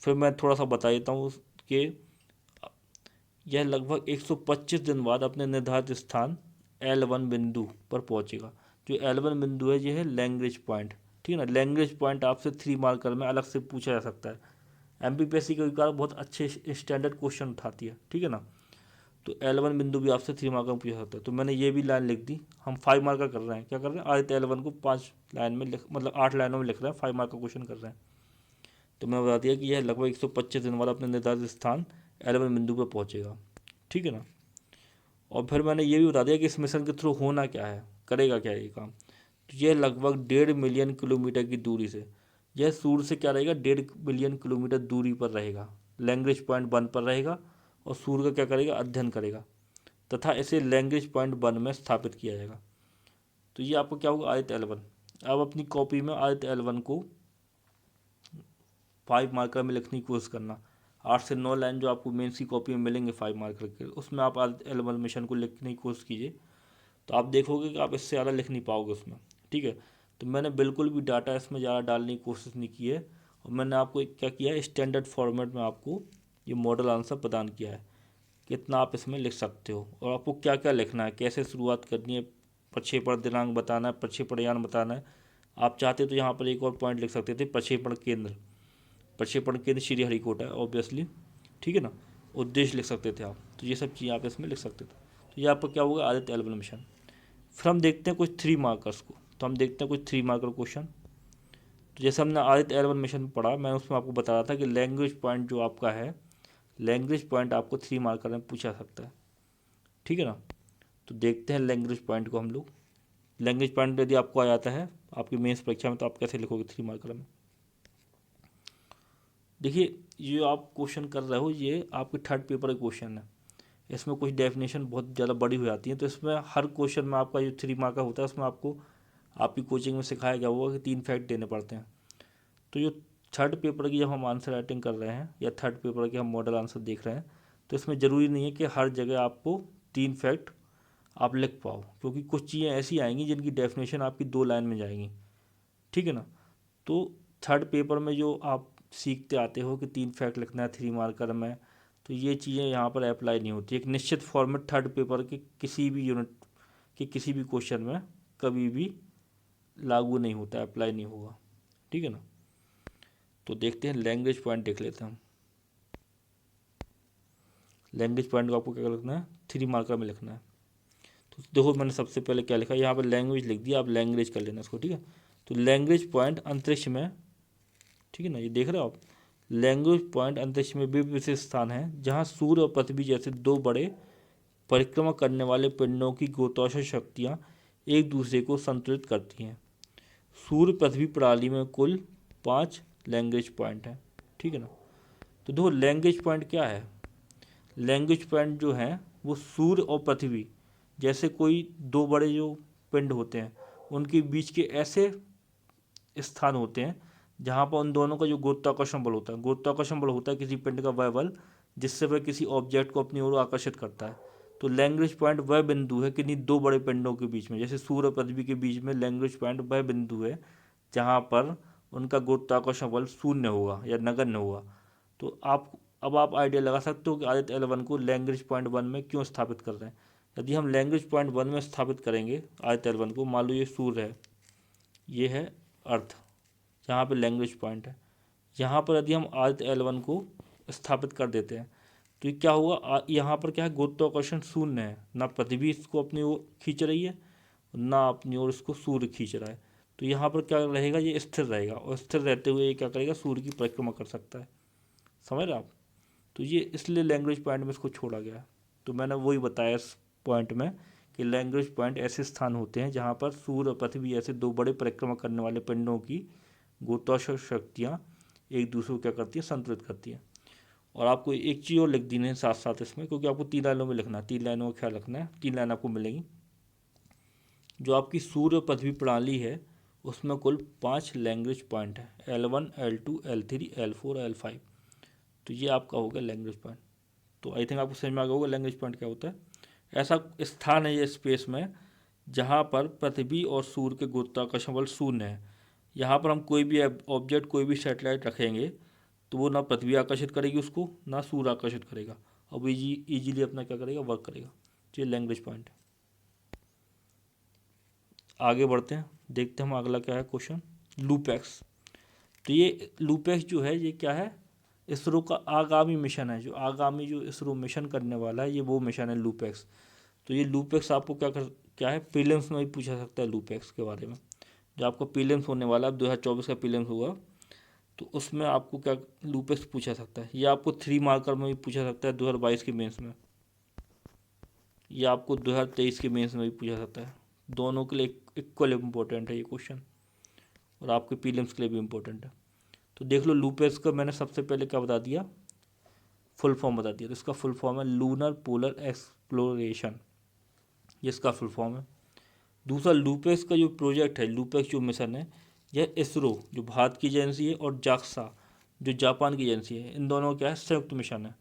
फिर मैं थोड़ा सा बता देता हूँ कि यह लगभग 125 दिन बाद अपने निर्धारित स्थान L1 बिंदु पर पहुंचेगा। जो L1 बिंदु है ये है लैग्रेंज पॉइंट, ठीक है ना। लैग्रेंज पॉइंट आपसे 3 मार्कर में अलग से पूछा जा सकता है, MPPSC कई बार बहुत अच्छे स्टैंडर्ड क्वेश्चन उठाती है, ठीक है ना। तो L1 बिंदु भी आपसे 3 मार्कर में पूछा सकता है। तो मैंने ये भी लाइन लिख दी, हम 5 मार्कर कर रहे हैं, क्या कर रहे हैं, आदित्य L1 को 5 लाइन में मतलब 8 लाइनों में लिख रहे हैं, 5 मार्क का क्वेश्चन कर रहे हैं। तो मैंने बता दिया कि यह लगभग 125 दिन बाद अपने निर्धारित स्थान L1 बिंदु पर पहुंचेगा, ठीक है ना। और फिर मैंने ये भी बता दिया कि इस मिशन के थ्रू होना क्या है, करेगा क्या ये काम। तो यह लगभग 1.5 मिलियन किलोमीटर की दूरी से, यह सूर्य से क्या रहेगा, 1.5 मिलियन किलोमीटर दूरी पर रहेगा, लैग्रेंज पॉइंट 1 पर रहेगा, और सूर्य का क्या करेगा, अध्ययन करेगा, तथा इसे लैग्रेंज पॉइंट 1 में स्थापित किया जाएगा। तो ये आपको क्या होगा, आदित्य L1। अब अपनी कॉपी में आदित्य L1 को 5 मार्कर में लिखने की कोशिश करना, 8 से 9 लाइन जो आपको मेंस की कॉपी में मिलेंगे 5 मार्कर के, उसमें आप आदित्य L1 मिशन को लिखने की कोशिश कीजिए। तो आप देखोगे कि आप इससे ज़्यादा लिख नहीं पाओगे उसमें, ठीक है। तो मैंने बिल्कुल भी डाटा इसमें ज़्यादा डालने की कोशिश नहीं की है, और मैंने आपको क्या किया है, स्टैंडर्ड फॉर्मेट में आपको ये मॉडल आंसर प्रदान किया है, कितना आप इसमें लिख सकते हो, और आपको क्या क्या लिखना है, कैसे शुरुआत करनी है, प्रक्षेपण दिनांक बताना है, प्रक्षेपण यान बताना है। आप चाहते तो यहाँ पर एक और पॉइंट लिख सकते थे, प्रक्षेपण केंद्र, प्रक्षेपण केंद्र श्रीहरिकोटा है ऑब्वियसली, ठीक है ना। उद्देश्य लिख सकते थे आप, तो ये सब चीज़ें आप इसमें लिख सकते थे। तो ये आपका क्या होगा, आदित्य L1 मिशन। फिर हम देखते हैं कुछ 3 मार्कर्स को, तो हम देखते हैं कुछ 3 मार्कर क्वेश्चन। तो जैसे हमने आदित्य L1 मिशन में पढ़ा, मैं उसमें आपको बता रहा था कि लैंग्वेज पॉइंट जो आपका है, लैंग्वेज पॉइंट आपको 3 मार्कर में पूछा सकता है, ठीक है ना। तो देखते हैं लैंग्वेज पॉइंट को हम लोग। लैंग्वेज पॉइंट यदि आपको आ जाता है आपकी मेंस परीक्षा में, तो आप कैसे लिखोगे 3 मार्कर में। देखिए ये आप क्वेश्चन कर रहे हो, ये आपके थर्ड पेपर का क्वेश्चन है, इसमें कुछ डेफिनेशन बहुत ज़्यादा बड़ी हो जाती है, तो इसमें हर क्वेश्चन में आपका जो 3 मार्कर होता है उसमें आपको आपकी कोचिंग में सिखाया गया होगा कि 3 फैक्ट देने पड़ते हैं। तो जो थर्ड पेपर की जब हम आंसर राइटिंग कर रहे हैं, या थर्ड पेपर के हम मॉडल आंसर देख रहे हैं, तो इसमें ज़रूरी नहीं है कि हर जगह आपको 3 फैक्ट आप लिख पाओ, क्योंकि कुछ चीज़ें ऐसी आएंगी जिनकी डेफिनेशन आपकी 2 लाइन में जाएंगी, ठीक है ना। तो थर्ड पेपर में जो आप सीखते आते हो कि 3 फैक्ट लिखना है 3 मार्कर में, तो ये चीज़ें यहाँ पर अप्लाई नहीं होती। एक निश्चित फॉर्मेट थर्ड पेपर के किसी भी यूनिट के किसी भी क्वेश्चन में कभी भी लागू नहीं होता, अप्लाई नहीं होगा, ठीक है ना। तो देखते हैं लैंग्वेज पॉइंट देख लेते हैं हम। लैंग्वेज पॉइंट को आपको क्या लिखना है, 3 मार्कर में लिखना है। तो देखो मैंने सबसे पहले क्या लिखा, यहाँ पर लैंग्वेज लिख दिया, आप लैंग्वेज कर लेना इसको, ठीक है। तो लैंग्वेज पॉइंट अंतरिक्ष में, ठीक है ना, ये देख रहे हो आप, लैंग्वेज पॉइंट अंतरिक्ष में वे विशेष स्थान है जहाँ सूर्य और पृथ्वी जैसे 2 बड़े परिक्रमा करने वाले पिंडों की गुरुत्वाकर्षण शक्तियाँ एक दूसरे को संतुलित करती हैं। सूर्य पृथ्वी प्रणाली में कुल 5 लैंग्वेज पॉइंट हैं, ठीक है ना। तो देखो लैंग्वेज पॉइंट क्या है, लैंग्वेज पॉइंट जो हैं वो सूर्य और पृथ्वी जैसे कोई 2 बड़े जो पिंड होते हैं उनके बीच के ऐसे स्थान होते हैं जहाँ पर उन दोनों का जो गुरुत्वाकर्षण बल होता है, गुरुत्वाकर्षण बल होता है किसी पिंड का वह बल जिससे वह किसी ऑब्जेक्ट को अपनी ओर आकर्षित करता है। तो लैंग्वेज पॉइंट वह बिंदु है किन्हीं 2 बड़े पिंडों के बीच में, जैसे सूर्य और पृथ्वी के बीच में लैंग्वेज पॉइंट वह बिंदु है जहाँ पर उनका गुरुत्वाकर्षण बल शून्य होगा या नगण्य होगा। तो आप अब आप आइडिया लगा सकते हो कि आदित्य L1 को लैंग्वेज पॉइंट 1 में क्यों स्थापित कर रहे हैं। यदि हम लैंग्वेज पॉइंट 1 में स्थापित करेंगे आदित्य L1 को, मान लो ये सूर्य है, ये है अर्थ, यहाँ पे लैंग्वेज पॉइंट है, यहाँ पर यदि हम आदित्य L1 को स्थापित कर देते हैं तो ये क्या होगा, यहाँ पर क्या है, गुरुत्वाकर्षण शून्य है, ना पृथ्वी इसको अपनी ओर खींच रही है ना अपनी ओर इसको सूर्य खींच रहा है। तो यहाँ पर क्या रहेगा, ये स्थिर रहेगा और स्थिर रहते हुए ये क्या करेगा, सूर्य की परिक्रमा कर सकता है। समझ रहे आप? तो ये इसलिए लैंग्वेज पॉइंट में इसको छोड़ा गया है। तो मैंने वही बताया इस पॉइंट में कि लैंग्वेज पॉइंट ऐसे स्थान होते हैं जहाँ पर सूर्य और पृथ्वी ऐसे दो बड़े परिक्रमा करने वाले पिंडों की गुरुत्वाकर्षण शक्तियाँ एक दूसरे को क्या करती हैं, संतुलित करती हैं। और आपको एक चीज़ और लिख देनी है साथ साथ इसमें, क्योंकि आपको 3 लाइनों में लिखना है, 3 लाइनों का ख्याल रखना है। 3 लाइन आपको मिलेंगी। जो आपकी सूर्य पृथ्वी प्रणाली है उसमें कुल 5 लैंग्वेज पॉइंट है, L1, L2, L3, L4, L5। तो ये आपका हो गया लैंग्वेज पॉइंट। तो आई थिंक आपको समझ में आ गया होगा लैंग्वेज पॉइंट क्या होता है। ऐसा स्थान है ये स्पेस में जहाँ पर पृथ्वी और सूर्य के गुरुत्वाकर्षण बल शून्य है। यहाँ पर हम कोई भी ऑब्जेक्ट, कोई भी सैटेलाइट रखेंगे तो वो ना पृथ्वी आकर्षित करेगी उसको, ना सूर्य आकर्षित करेगा, और वो ईजीली अपना क्या करेगा, वर्क करेगा। तो ये लैंग्वेज पॉइंट है। आगे बढ़ते हैं, देखते हैं हम अगला क्या है क्वेश्चन, लूपैक्स। तो ये लूपैक्स जो है ये क्या है, इसरो का आगामी मिशन है, जो आगामी जो इसरो मिशन करने वाला है ये वो मिशन है लूपैक्स। तो ये लूपैक्स आपको क्या है, प्रीलिम्स में भी पूछा सकता है लूपैक्स के बारे में। जो आपका प्रीलिम्स होने वाला है 2024 का प्रीलिम्स होगा तो उसमें आपको क्या लूपैक्स पूछा सकता है। ये आपको 3 मार्कर में भी पूछा सकता है 2022 के मेंस में, ये आपको 2023 के मेंस में भी पूछा सकता है। दोनों के लिए इक्वल इम्पोर्टेंट है ये क्वेश्चन, और आपके प्रीलिम्स के लिए भी इम्पोर्टेंट है। तो देख लो लूपैक्स का मैंने सबसे पहले क्या बता दिया, फुल फॉर्म बता दिया। तो इसका फुल फॉर्म है लूनर पोलर एक्सप्लोरेशन, ये इसका फुल फॉर्म है। दूसरा लूपैक्स का जो प्रोजेक्ट है, लूपैक्स जो मिशन है, यह इसरो जो भारत की एजेंसी है और जाक्सा जो जापान की एजेंसी है, इन दोनों का क्या है, संयुक्त मिशन है।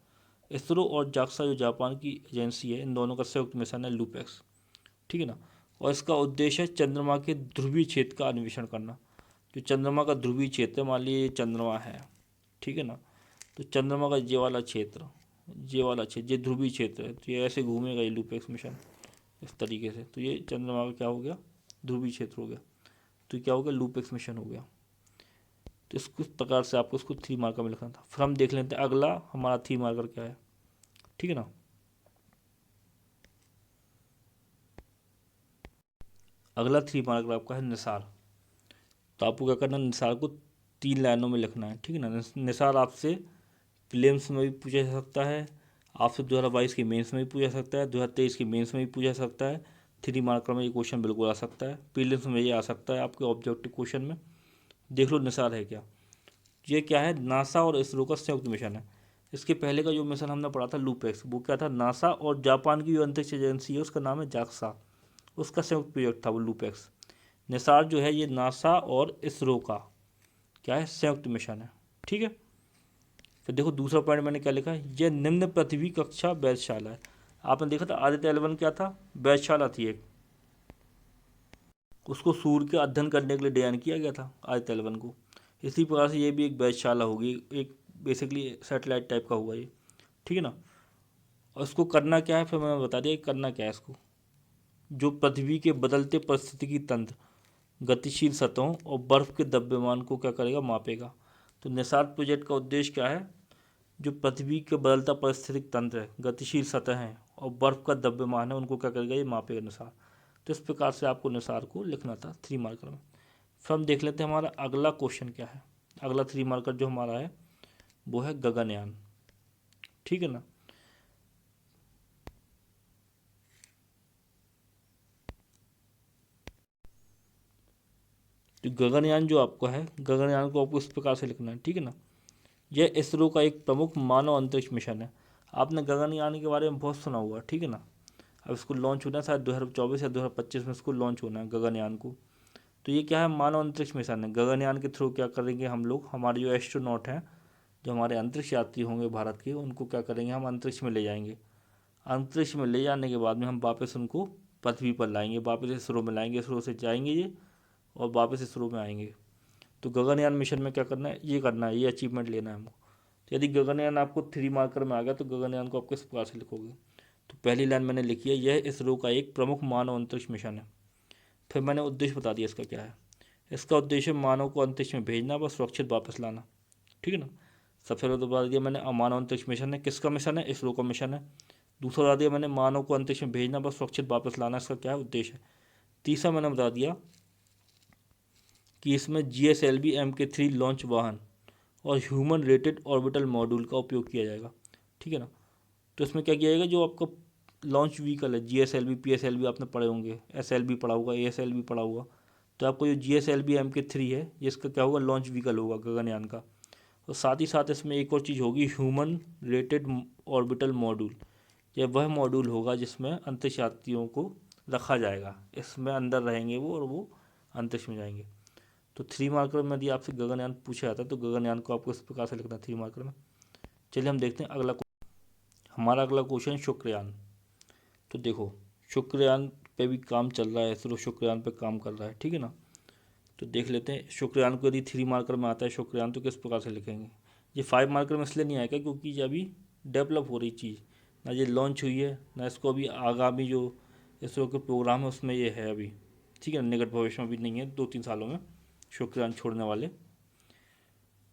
इसरो और जाक्सा जो जापान की एजेंसी है, इन दोनों का संयुक्त मिशन है लूपैक्स, ठीक है ना। और इसका उद्देश्य है चंद्रमा के ध्रुवीय क्षेत्र का अन्वेषण करना। जो चंद्रमा का ध्रुवीय क्षेत्र, मान लीजिए चंद्रमा है, ठीक है ना, तो चंद्रमा का ये वाला क्षेत्र, ये ध्रुवीय क्षेत्र है, तो ये ऐसे घूमेगा ये लूपैक्स मिशन इस तरीके से। तो ये चंद्रमा का क्या हो गया, ध्रुवीय क्षेत्र हो गया, तो क्या हो गया, लूपैक्स मिशन हो गया। तो इस प्रकार से आपको इसको 3 मार्कर में लिखना था। फिर हम देख लेते हैं अगला हमारा 3 मार्कर क्या है, ठीक है ना। अगला 3 मार्कर आपका है निसार। तो आपको क्या करना है, निसार को 3 लाइनों में लिखना है, ठीक है ना। निसार आपसे प्रीलिम्स में भी पूछा जा सकता है, आपसे 2022 के मेंस में भी पूछा सकता है, 2023 के मेंस में भी पूछा सकता है। 3 मार्कर में ये क्वेश्चन बिल्कुल आ सकता है, प्रीलिम्स में ये आ सकता है आपके ऑब्जेक्टिव क्वेश्चन में। देख लो निसार है क्या, ये क्या है, नासा और इसरो का संयुक्त मिशन है। इसके पहले का जो मिशन हमने पढ़ा था लूपैक्स, वो क्या था, नासा और जापान की जो अंतरिक्ष एजेंसी है उसका नाम है जाक्सा, उसका संयुक्त प्रोजेक्ट था वो लूपैक्स। निसार जो है ये नासा और इसरो का क्या है, संयुक्त मिशन है, ठीक है। फिर देखो दूसरा पॉइंट मैंने क्या लिखा है, यह निम्न पृथ्वी कक्षा वेधशाला है। आपने देखा था आदित्य L1 क्या था, वेधशाला थी एक, उसको सूर्य के अध्ययन करने के लिए डिजाइन किया गया था आदित्य L1 को। इसी प्रकार से ये भी एक वेधशाला होगी, एक बेसिकली सैटेलाइट टाइप का हुआ ये, ठीक है ना। और इसको करना क्या है, फिर मैंने बता दिया करना क्या है इसको, जो पृथ्वी के बदलते परिस्थितिकी तंत्र, गतिशील सतहों और बर्फ के द्रव्यमान को क्या करेगा, मापेगा। तो निसार प्रोजेक्ट का उद्देश्य क्या है, जो पृथ्वी के बदलता पारिस्थितिक तंत्र है, गतिशील सतह हैं और बर्फ का द्रव्यमान है, उनको क्या करेगा, ये मापेगा निसार। तो इस प्रकार से आपको निसार को लिखना था 3 मार्कर में। फिर हम देख लेते हैं हमारा अगला क्वेश्चन क्या है। अगला 3 मार्कर जो हमारा है वो है गगनयान, ठीक है ना। तो गगनयान जो आपका है, गगनयान को आपको इस प्रकार से लिखना है, ठीक है ना। यह इसरो का एक प्रमुख मानव अंतरिक्ष मिशन है। आपने गगनयान के बारे में बहुत सुना हुआ, ठीक है ना। अब इसको लॉन्च होना है शायद 2024 या 2025 में इसको लॉन्च होना है गगनयान को। तो ये क्या है, मानव अंतरिक्ष मिशन है। गगनयान के थ्रू क्या करेंगे हम लोग, हमारे जो एस्ट्रोनॉट हैं, जो हमारे अंतरिक्ष यात्री होंगे भारत के, उनको क्या करेंगे, हम अंतरिक्ष में ले जाएंगे। अंतरिक्ष में ले जाने के बाद में हम वापस उनको पृथ्वी पर लाएंगे, वापस इसरो में लाएंगे, इसरो से जाएंगे ये और वापस इसरो में आएंगे। तो गगनयान मिशन में क्या करना है, ये करना है, ये अचीवमेंट लेना है हमको। तो यदि गगनयान आपको 3 मार्कर में आ गया तो गगनयान को आप किस प्रकार से लिखोगे, तो पहली लाइन मैंने लिखी है, यह इसरो का एक प्रमुख मानव अंतरिक्ष मिशन है। फिर मैंने उद्देश्य बता दिया इसका क्या है। इसका उद्देश्य मानव को अंतरिक्ष में भेजना व सुरक्षित वापस लाना, ठीक है ना। सबसे पहले तो बता दिया मैंने मानव अंतरिक्ष मिशन है, किसका मिशन है, इसरो का मिशन है। दूसरा बता दिया मैंने मानव को अंतरिक्ष में भेजना व सुरक्षित वापस लाना, इसका क्या है, उद्देश्य है। तीसरा मैंने बता दिया कि इसमें GSLV Mk3 लॉन्च वाहन और ह्यूमन रेटेड ऑर्बिटल मॉड्यूल का उपयोग किया जाएगा, ठीक है ना। तो इसमें क्या किया जाएगा, जो आपका लॉन्च व्हीकल है, GSLV PSLV आपने पढ़े होंगे, SLV पढ़ा होगा, ASLV पढ़ा होगा, तो आपको जो GSLV Mk3 है ये इसका क्या होगा, लॉन्च व्हीकल होगा गगनयान का। और साथ ही साथ इसमें एक और चीज़ होगी, ह्यूमन रेटेड ऑर्बिटल मॉड्यूल। यह वह मॉड्यूल होगा जिसमें अंतरिक्ष यात्रियों को रखा जाएगा, इसमें अंदर रहेंगे वो और वो अंतरिक्ष में जाएंगे। तो 3 मार्कर में यदि आपसे गगनयान पूछा जाता है तो गगनयान को आपको इस प्रकार से लिखना है 3 मार्कर में। चलिए हम देखते हैं अगला। हमारा अगला क्वेश्चन शुक्रयान। तो देखो शुक्रयान पे भी काम चल रहा है, इसरो शुक्रयान पे काम कर रहा है, ठीक है ना। तो देख लेते हैं शुक्रयान को यदि 3 मार्कर में आता है शुक्रयान तो किस प्रकार से लिखेंगे। ये 5 मार्कर में इसलिए नहीं आएगा क्योंकि ये अभी डेवलप हो रही चीज़, ना ये लॉन्च हुई है, ना इसको अभी आगामी जो इसरो के प्रोग्राम है उसमें ये है अभी, ठीक है ना। निकट भविष्य में भी नहीं है, 2-3 सालों में शुक्रयान छोड़ने वाले।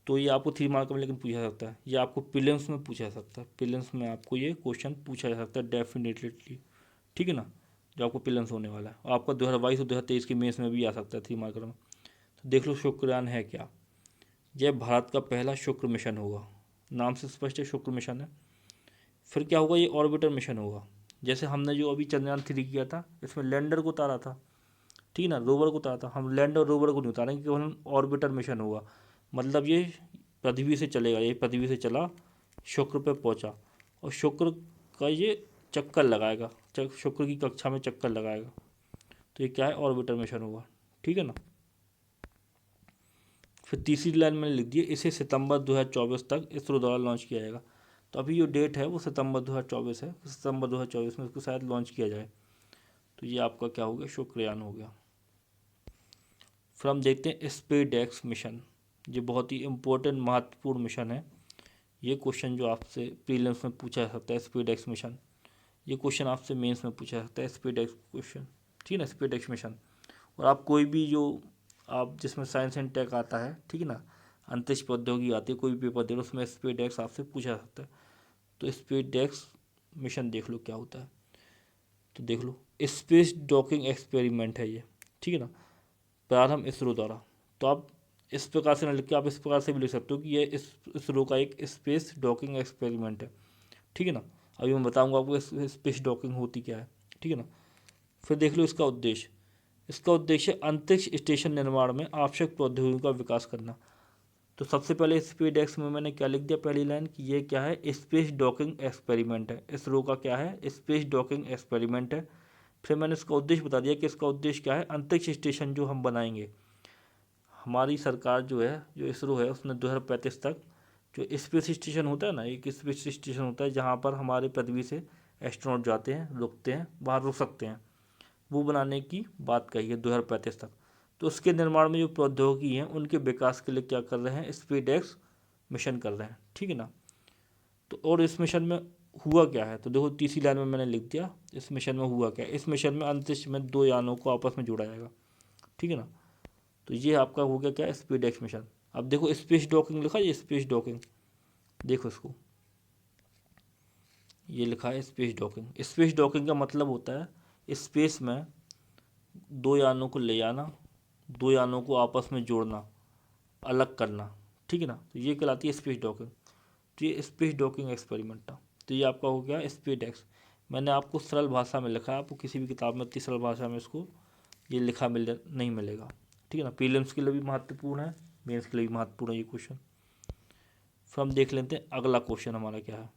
तो ये आपको 3 मार्कर में लेकिन पूछा जा सकता है, ये आपको प्रीलिम्स में पूछा जा सकता है, प्रीलिम्स में आपको ये क्वेश्चन पूछा जा सकता है डेफिनेटली, ठीक है ना, जो आपको प्रीलिम्स होने वाला है। और आपका 2022 और 2023 के मेंस में भी आ सकता है 3 मार्कर में। तो देख लो शुक्रयान है क्या। यह भारत का पहला शुक्र मिशन होगा, नाम से स्पष्ट है शुक्र मिशन है। फिर क्या होगा, ये ऑर्बिटर मिशन होगा। जैसे हमने जो अभी चंद्रयान 3 किया था इसमें लैंडर को उतारा था, ठीक है ना, रोवर को उतारा था। हम लैंड और रोवर को नहीं उतारेंगे, केवल ऑर्बिटर मिशन होगा। मतलब ये पृथ्वी से चलेगा, ये पृथ्वी से चला शुक्र पे पहुंचा और शुक्र का ये चक्कर लगाएगा, शुक्र की कक्षा में चक्कर लगाएगा। तो ये क्या है, ऑर्बिटर मिशन होगा, ठीक है ना। फिर तीसरी लाइन मैंने लिख दी है, इसे सितंबर 2024 तक इसरो द्वारा लॉन्च किया जाएगा। तो अभी जो डेट है वो सितंबर 2024 है, सितंबर 2024 में इसको शायद लॉन्च किया जाए। तो ये आपका क्या हो गया, शुक्रयान हो गया। फिर हम देखते हैं स्पेसएक्स मिशन। ये बहुत ही इम्पोर्टेंट महत्वपूर्ण मिशन है। ये क्वेश्चन जो आपसे प्रीलिम्स में पूछा जा सकता है, स्पेसएक्स मिशन। ये क्वेश्चन आपसे मेंस में पूछा जा सकता है, स्पेसएक्स क्वेश्चन, ठीक है ना, स्पेसएक्स मिशन। और आप कोई भी जो आप जिसमें साइंस एंड टेक आता है, ठीक है ना, अंतरिक्ष प्रौद्योगिकी आती है, कोई भी पेपर दे लो उसमें स्पेसएक्स आपसे पूछा जा सकता है। तो स्पेसएक्स मिशन देख लो क्या होता है। तो देख लो स्पेस डॉकिंग एक्सपेरिमेंट है ये, ठीक है ना, प्रारंभ इसरो द्वारा। तो आप इस प्रकार से ना लिख के आप इस प्रकार से भी लिख सकते हो कि ये इसरो का एक स्पेस डॉकिंग एक्सपेरिमेंट है, ठीक है ना। अभी मैं बताऊंगा आपको स्पेस डॉकिंग होती क्या है, ठीक है ना। फिर देख लो इसका उद्देश्य। इसका उद्देश्य अंतरिक्ष स्टेशन निर्माण में आवश्यक प्रौद्योगिकी का विकास करना। तो सबसे पहले स्पेसएक्स में मैंने क्या लिख दिया, पहली लाइन कि ये क्या है, स्पेस डॉकिंग एक्सपेरिमेंट है। इसरो का क्या है, स्पेस डॉकिंग एक्सपेरिमेंट है। फिर मैंने इसका उद्देश्य बता दिया कि इसका उद्देश्य क्या है, अंतरिक्ष स्टेशन जो हम बनाएंगे, हमारी सरकार जो है, जो इसरो है, उसने 2035 तक जो स्पेस स्टेशन होता है ना, एक स्पेस स्टेशन होता है जहाँ पर हमारे पृथ्वी से एस्ट्रोनॉट जाते हैं, रुकते हैं, वहाँ रुक सकते हैं, वो बनाने की बात कही है 2035 तक। तो उसके निर्माण में जो प्रौद्योगिकी हैं उनके विकास के लिए क्या कर रहे हैं, स्पेसएक्स मिशन कर रहे हैं, ठीक है ना। तो और इस मिशन में हुआ क्या है, तो देखो तीसरी लाइन में मैंने लिख दिया इस मिशन में हुआ क्या है। इस मिशन में अंतरिक्ष में 2 यानों को आपस में जोड़ा जाएगा, ठीक है ना। तो ये आपका हो गया क्या, स्पेसएक्स मिशन। अब देखो स्पेस डॉकिंग लिखा है, ये स्पेस डॉकिंग, देखो इसको, ये लिखा है स्पेस डॉकिंग। स्पेस डॉकिंग का मतलब होता है स्पेस में 2 यानों को ले जाना, 2 यानों को आपस में जोड़ना, अलग करना, ठीक है ना। तो ये कहलाती है स्पेस डॉकिंग। तो ये स्पेस डॉकिंग एक्सपेरिमेंट था। तो ये आपका हो गया स्पेसएक्स। मैंने आपको सरल भाषा में लिखा है, आपको किसी भी किताब में इतनी सरल भाषा में इसको ये लिखा नहीं मिलेगा, ठीक है ना। प्रीलिम्स के लिए भी महत्वपूर्ण है, मेंस के लिए भी महत्वपूर्ण है ये क्वेश्चन। फिर हम देख लेते हैं अगला क्वेश्चन हमारा क्या है।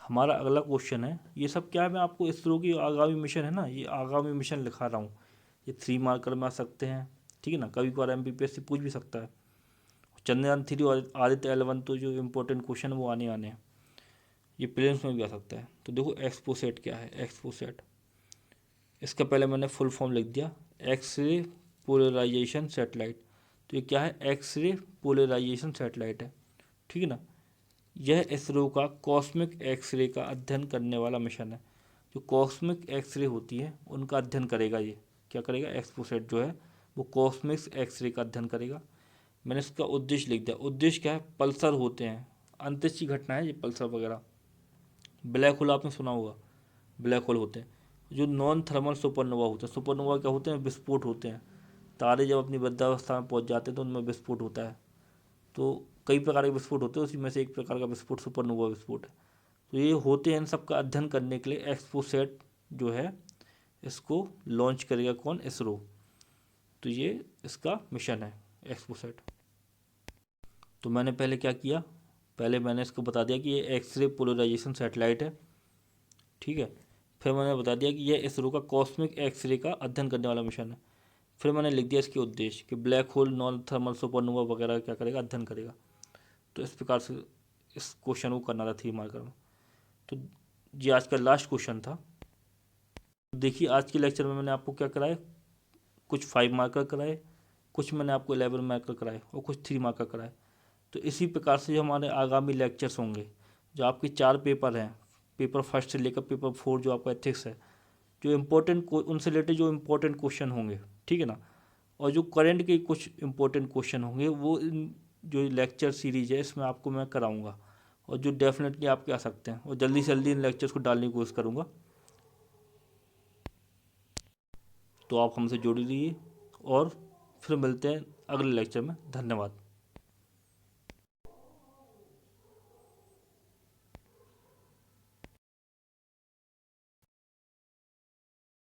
हमारा अगला क्वेश्चन है, ये सब क्या है, मैं आपको इसरो की आगामी मिशन है ना, ये आगामी मिशन लिखा रहा हूँ। ये 3 मार्कर में आ सकते हैं, ठीक है ना, कभी कभार MPPSC पूछ भी सकता है। चंद्रयान 3 और आदित्य L1 तो जो इम्पोर्टेंट क्वेश्चन है वो आने हैं, ये प्रीलिम्स में भी आ सकता है। तो देखो एक्सपोसेट क्या है, एक्सपोसेट, इसका पहले मैंने फुल फॉर्म लिख दिया, एक्सरे पोलराइजेशन सैटेलाइट। तो ये क्या है, एक्सरे पोलराइजेशन सैटेलाइट है, ठीक है ना। यह इसरो का कॉस्मिक एक्सरे का अध्ययन करने वाला मिशन है। जो कॉस्मिक एक्सरे होती है उनका अध्ययन करेगा। ये क्या करेगा, एक्सपोसेट जो है वो कॉस्मिक एक्सरे का अध्ययन करेगा। मैंने इसका उद्देश्य लिख दिया। उद्देश्य क्या है, पल्सर होते हैं, अंतरिक्ष की घटना है ये पल्सर वगैरह। ब्लैक होल आपने सुना होगा, ब्लैक होल होते हैं जो नॉन थर्मल सुपरनोवा होते हैं। सुपरनोवा क्या होते हैं, विस्फोट होते हैं। तारे जब अपनी वृद्धावस्था में पहुंच जाते हैं तो उनमें विस्फोट होता है। तो कई प्रकार के विस्फोट होते हैं, उसी में से एक प्रकार का विस्फोट सुपरनोवा विस्फोट है। तो ये होते हैं, इन सब का अध्ययन करने के लिए एक्सपोसेट जो है इसको लॉन्च करेगा कौन, इसरो। तो ये इसका मिशन है एक्सपोसेट। तो मैंने पहले क्या किया, पहले मैंने इसको बता दिया कि ये एक्सरे पोलराइजेशन सैटेलाइट है, ठीक है। फिर मैंने बता दिया कि यह इसरो का कॉस्मिक एक्सरे का अध्ययन करने वाला मिशन है। फिर मैंने लिख दिया इसके उद्देश्य कि black hole, non thermal supernova वगैरह क्या करेगा, अध्ययन करेगा। तो इस प्रकार से इस क्वेश्चन को करना था 3 मार्कर में। तो ये आज का लास्ट क्वेश्चन था। देखिए आज के लेक्चर में मैंने आपको क्या कराया, कुछ 5 मार्कर कराए, कुछ मैंने आपको 11 मार्कर कराए और कुछ 3 मार्कर कराए। तो इसी प्रकार से जो हमारे आगामी लेक्चर्स होंगे, जो आपके 4 पेपर हैं, पेपर फर्स्ट से लेकर पेपर 4 जो आपका एथिक्स है, जो इम्पोर्टेंट उनसे रिलेटेड जो इम्पोर्टेंट क्वेश्चन होंगे, ठीक है ना, और जो करंट के कुछ इम्पोर्टेंट क्वेश्चन होंगे वो जो लेक्चर सीरीज है इसमें आपको मैं कराऊंगा, और जो डेफिनेटली आपके आ सकते हैं, और जल्दी से जल्दी इन लेक्चर्स को डालने की कोशिश करूँगा। तो आप हमसे जुड़ रहिए और फिर मिलते हैं अगले लेक्चर में। धन्यवाद।